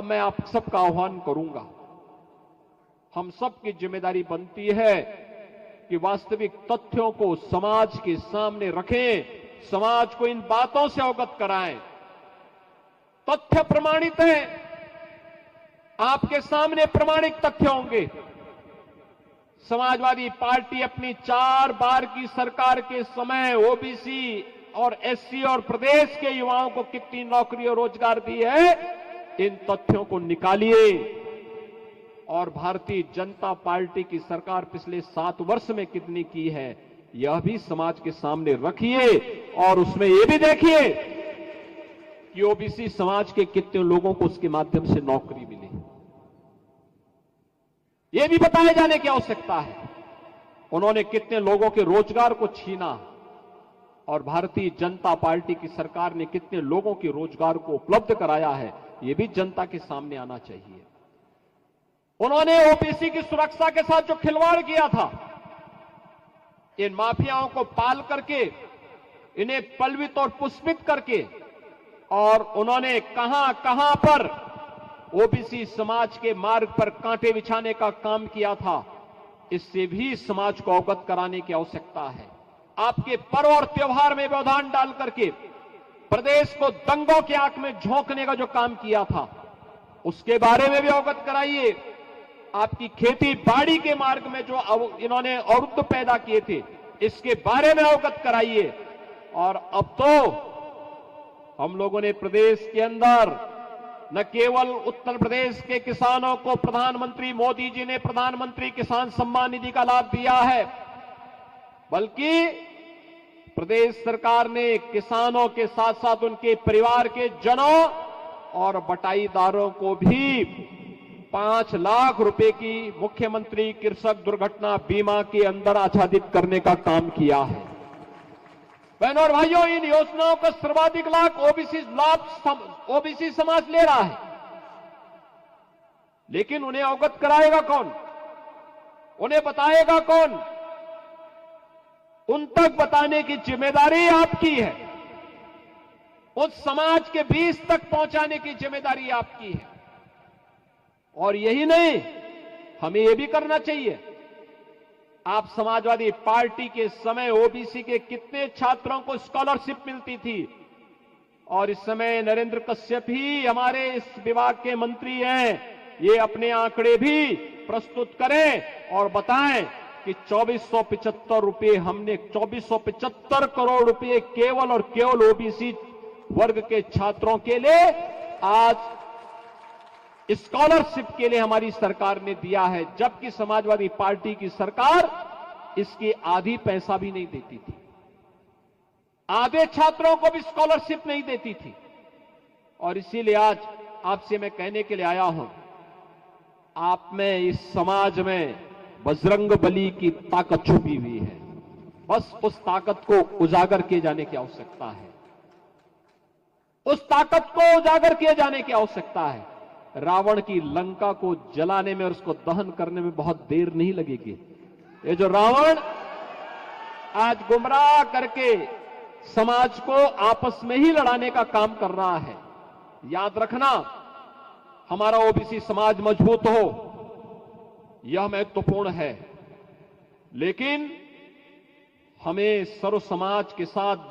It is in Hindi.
मैं आप सबका आह्वान करूंगा, हम सबकी जिम्मेदारी बनती है कि वास्तविक तथ्यों को समाज के सामने रखें, समाज को इन बातों से अवगत कराएं। तथ्य प्रमाणित हैं, आपके सामने प्रमाणित तथ्य होंगे। समाजवादी पार्टी अपनी 4 बार की सरकार के समय ओबीसी और एससी और प्रदेश के युवाओं को कितनी नौकरी और रोजगार दी है, इन तथ्यों को निकालिए। और भारतीय जनता पार्टी की सरकार पिछले 7 वर्ष में कितनी की है, यह भी समाज के सामने रखिए। और उसमें यह भी देखिए कि ओबीसी समाज के कितने लोगों को उसके माध्यम से नौकरी मिली, यह भी बताए जाने की आवश्यकता है। उन्होंने कितने लोगों के रोजगार को छीना और भारतीय जनता पार्टी की सरकार ने कितने लोगों के रोजगार को उपलब्ध कराया है, यह भी जनता के सामने आना चाहिए। उन्होंने ओबीसी की सुरक्षा के साथ जो खिलवाड़ किया था, इन माफियाओं को पाल करके, इन्हें पलवित और पुष्पित करके, और उन्होंने कहां कहां पर ओबीसी समाज के मार्ग पर कांटे बिछाने का काम किया था, इससे भी समाज को अवगत कराने की आवश्यकता है। आपके पर्व और त्योहार में व्यवधान डाल करके प्रदेश को दंगों की आंख में झोंकने का जो काम किया था, उसके बारे में भी अवगत कराइए। आपकी खेती बाड़ी के मार्ग में जो इन्होंने अवरुद्ध पैदा किए थे, इसके बारे में अवगत कराइए। और अब तो हम लोगों ने प्रदेश के अंदर न केवल उत्तर प्रदेश के किसानों को प्रधानमंत्री मोदी जी ने प्रधानमंत्री किसान सम्मान निधि का लाभ दिया है, बल्कि प्रदेश सरकार ने किसानों के साथ साथ उनके परिवार के जनों और बटाईदारों को भी 5 लाख रुपए की मुख्यमंत्री कृषक दुर्घटना बीमा के अंदर आच्छादित करने का काम किया है। बहनों और भाइयों, इन योजनाओं का सर्वाधिक लाभ ओबीसी समाज ले रहा है, लेकिन उन्हें अवगत कराएगा कौन, उन्हें बताएगा कौन? उन तक बताने की जिम्मेदारी आपकी है, उस समाज के बीच तक पहुंचाने की जिम्मेदारी आपकी है। और यही नहीं, हमें यह भी करना चाहिए। आप समाजवादी पार्टी के समय ओबीसी के कितने छात्रों को स्कॉलरशिप मिलती थी, और इस समय नरेंद्र कश्यप ही हमारे इस विभाग के मंत्री हैं, ये अपने आंकड़े भी प्रस्तुत करें और बताएं कि 2475 रुपए हमने 2475 करोड़ रुपए केवल और केवल ओबीसी वर्ग के छात्रों के लिए आज स्कॉलरशिप के लिए हमारी सरकार ने दिया है, जबकि समाजवादी पार्टी की सरकार इसकी आधी पैसा भी नहीं देती थी, आधे छात्रों को भी स्कॉलरशिप नहीं देती थी। और इसीलिए आज आपसे मैं कहने के लिए आया हूं, आप में, इस समाज में बजरंगबली की ताकत छुपी हुई है, बस उस ताकत को उजागर किए जाने की आवश्यकता है, उस ताकत को उजागर किए जाने की आवश्यकता है। रावण की लंका को जलाने में और उसको दहन करने में बहुत देर नहीं लगेगी। ये जो रावण आज गुमराह करके समाज को आपस में ही लड़ाने का काम कर रहा है, याद रखना, हमारा ओबीसी समाज मजबूत हो, यह महत्वपूर्ण है, लेकिन हमें सर्व समाज के साथ